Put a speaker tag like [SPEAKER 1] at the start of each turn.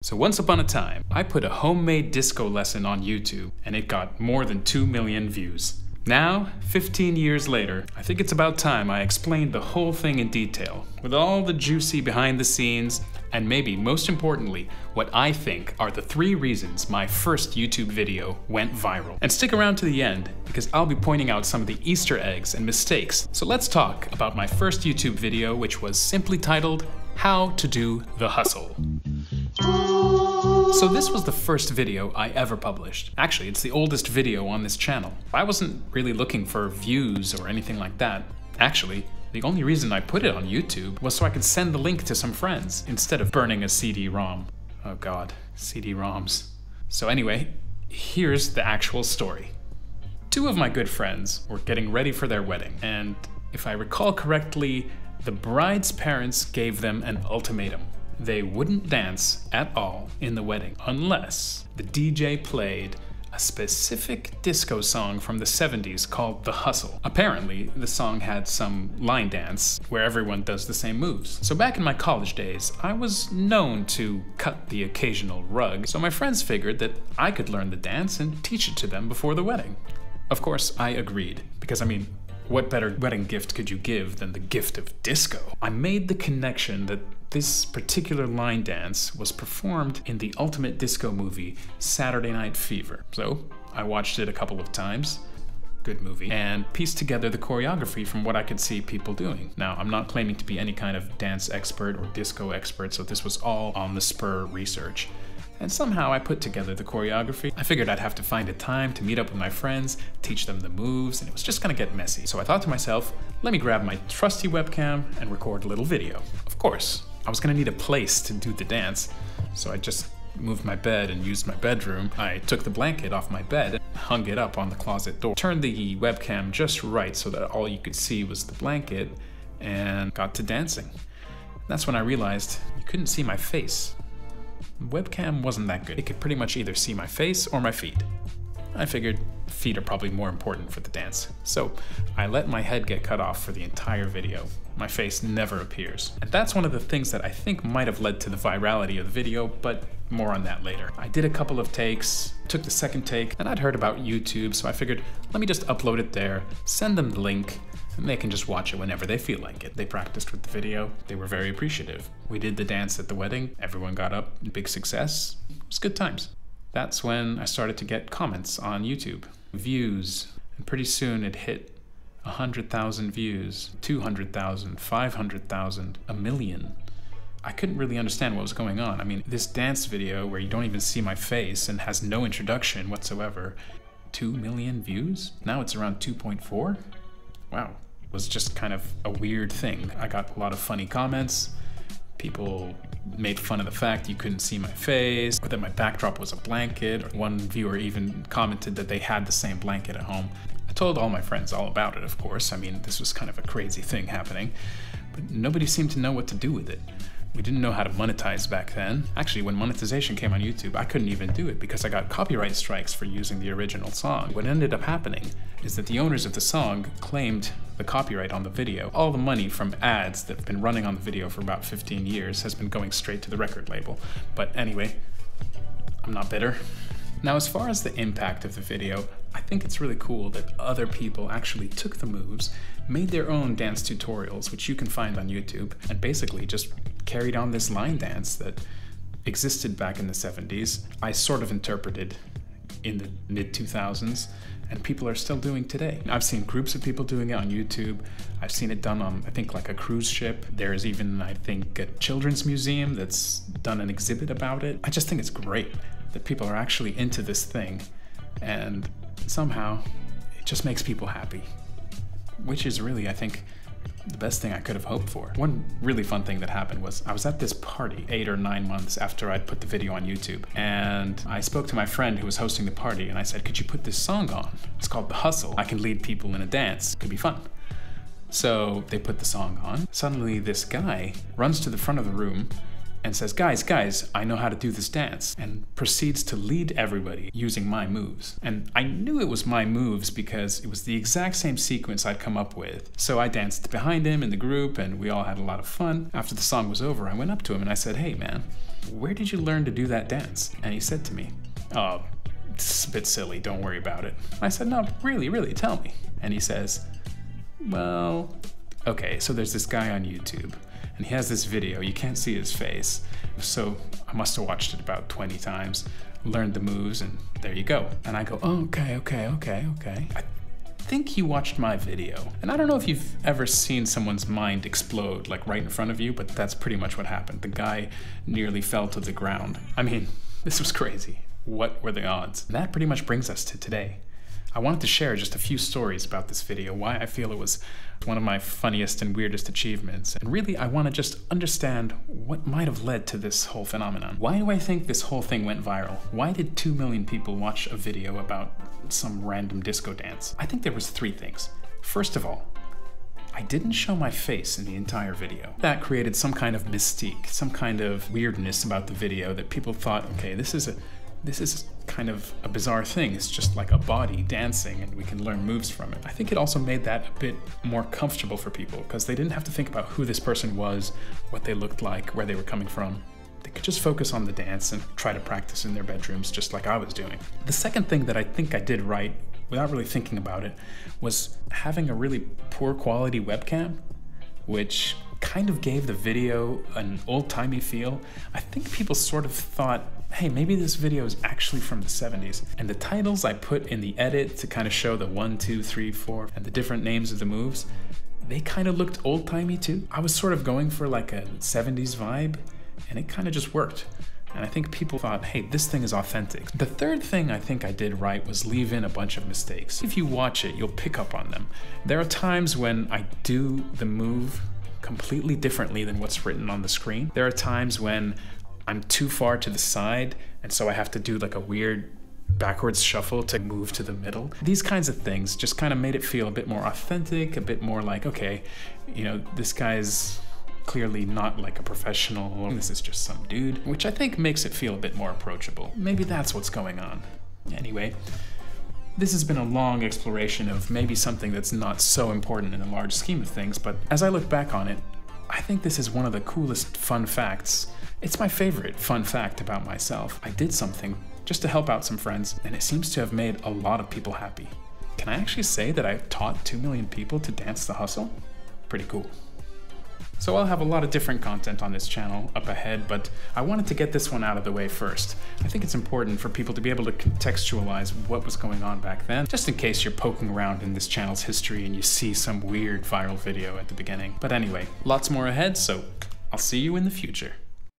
[SPEAKER 1] So once upon a time, I put a homemade disco lesson on YouTube, and it got more than 2 million views. Now, 15 years later, I think it's about time I explained the whole thing in detail, with all the juicy behind the scenes, and maybe most importantly, what I think are the 3 reasons my first YouTube video went viral. And stick around to the end, because I'll be pointing out some of the Easter eggs and mistakes. So let's talk about my first YouTube video, which was simply titled, How to Do the Hustle. So this was the first video I ever published. Actually, it's the oldest video on this channel. I wasn't really looking for views or anything like that. Actually, the only reason I put it on YouTube was so I could send the link to some friends instead of burning a CD-ROM. Oh God, CD-ROMs. So anyway, here's the actual story. 2 of my good friends were getting ready for their wedding, and if I recall correctly, the bride's parents gave them an ultimatum. They wouldn't dance at all in the wedding unless the DJ played a specific disco song from the 70s called The Hustle. Apparently, the song had some line dance where everyone does the same moves. So back in my college days, I was known to cut the occasional rug, so my friends figured that I could learn the dance and teach it to them before the wedding. Of course, I agreed, because I mean, what better wedding gift could you give than the gift of disco? I made the connection that this particular line dance was performed in the ultimate disco movie, Saturday Night Fever. So I watched it a couple of times, good movie, and pieced together the choreography from what I could see people doing. Now, I'm not claiming to be any kind of dance expert or disco expert, so this was all on the spur research. And somehow I put together the choreography. I figured I'd have to find a time to meet up with my friends, teach them the moves, and it was just gonna get messy. So I thought to myself, let me grab my trusty webcam and record a little video. Of course, I was gonna need a place to do the dance, so I just moved my bed and used my bedroom. I took the blanket off my bed and hung it up on the closet door. Turned the webcam just right so that all you could see was the blanket, and got to dancing. That's when I realized you couldn't see my face. The webcam wasn't that good. It could pretty much either see my face or my feet. I figured feet are probably more important for the dance. So I let my head get cut off for the entire video. My face never appears. And that's one of the things that I think might have led to the virality of the video, but more on that later. I did a couple of takes, took the second take, and I'd heard about YouTube, so I figured, let me just upload it there, send them the link, and they can just watch it whenever they feel like it. They practiced with the video. They were very appreciative. We did the dance at the wedding. Everyone got up. Big success. It was good times. That's when I started to get comments on YouTube, views, and pretty soon it hit 100,000 views, 200,000, 500,000, a million. I couldn't really understand what was going on. I mean, this dance video where you don't even see my face and has no introduction whatsoever, 2 million views? Now it's around 2.4? Wow. It was just kind of a weird thing. I got a lot of funny comments. People made fun of the fact you couldn't see my face, or that my backdrop was a blanket. One viewer even commented that they had the same blanket at home. I told all my friends all about it, of course. I mean, this was kind of a crazy thing happening, but nobody seemed to know what to do with it. We didn't know how to monetize back then. Actually, when monetization came on YouTube, I couldn't even do it because I got copyright strikes for using the original song. What ended up happening is that the owners of the song claimed the copyright on the video. All the money from ads that have been running on the video for about 15 years has been going straight to the record label. But anyway, I'm not bitter. Now, as far as the impact of the video, I think it's really cool that other people actually took the moves, made their own dance tutorials, which you can find on YouTube, and basically just carried on this line dance that existed back in the 70s. I sort of interpreted in the mid-2000s, and people are still doing today. I've seen groups of people doing it on YouTube. I've seen it done on, I think, like a cruise ship. There's even, I think, a children's museum that's done an exhibit about it. I just think it's great that people are actually into this thing, and somehow it just makes people happy, which is really, I think, the best thing I could have hoped for. One really fun thing that happened was I was at this party 8 or 9 months after I'd put the video on YouTube, and I spoke to my friend who was hosting the party, and I said, could you put this song on? It's called The Hustle. I can lead people in a dance. It could be fun. So they put the song on. Suddenly this guy runs to the front of the room, and says, guys, I know how to do this dance, and proceeds to lead everybody using my moves. And I knew it was my moves because it was the exact same sequence I'd come up with. So I danced behind him in the group, and we all had a lot of fun. After the song was over, I went up to him and I said, hey man, where did you learn to do that dance? And he said to me, oh, it's a bit silly, don't worry about it. I said, no, really, tell me. And he says, well, okay, so there's this guy on YouTube, and he has this video, you can't see his face, so I must have watched it about 20 times, learned the moves, and there you go. And I go, oh, okay. I think he watched my video. And I don't know if you've ever seen someone's mind explode, like right in front of you, but that's pretty much what happened. The guy nearly fell to the ground. I mean, this was crazy. What were the odds? And that pretty much brings us to today. I wanted to share just a few stories about this video, why I feel it was one of my funniest and weirdest achievements. And really, I want to just understand what might have led to this whole phenomenon. Why do I think this whole thing went viral? Why did 2 million people watch a video about some random disco dance? I think there was 3 things. First of all, I didn't show my face in the entire video. That created some kind of mystique, some kind of weirdness about the video that people thought, okay, this is kind of a bizarre thing. It's just like a body dancing and we can learn moves from it. I think it also made that a bit more comfortable for people because they didn't have to think about who this person was, what they looked like, where they were coming from. They could just focus on the dance and try to practice in their bedrooms just like I was doing. The second thing that I think I did right, without really thinking about it, was having a really poor quality webcam, which kind of gave the video an old-timey feel. I think people sort of thought, hey, maybe this video is actually from the 70s. And the titles I put in the edit to kind of show the 1, 2, 3, 4, and the different names of the moves, they kind of looked old-timey too. I was sort of going for like a 70s vibe, and it kind of just worked. And I think people thought, hey, this thing is authentic. The third thing I think I did right was leave in a bunch of mistakes. If you watch it, you'll pick up on them. There are times when I do the move completely differently than what's written on the screen. There are times when I'm too far to the side, and so I have to do like a weird backwards shuffle to move to the middle. These kinds of things just kind of made it feel a bit more authentic, a bit more like, okay, you know, this guy's clearly not like a professional, this is just some dude, which I think makes it feel a bit more approachable. Maybe that's what's going on. Anyway, this has been a long exploration of maybe something that's not so important in the large scheme of things, but as I look back on it, I think this is one of the coolest fun facts. It's my favorite fun fact about myself. I did something just to help out some friends, and it seems to have made a lot of people happy. Can I actually say that I've taught 2 million people to dance the hustle? Pretty cool. So I'll have a lot of different content on this channel up ahead, but I wanted to get this one out of the way first. I think it's important for people to be able to contextualize what was going on back then, just in case you're poking around in this channel's history and you see some weird viral video at the beginning. But anyway, lots more ahead, so I'll see you in the future.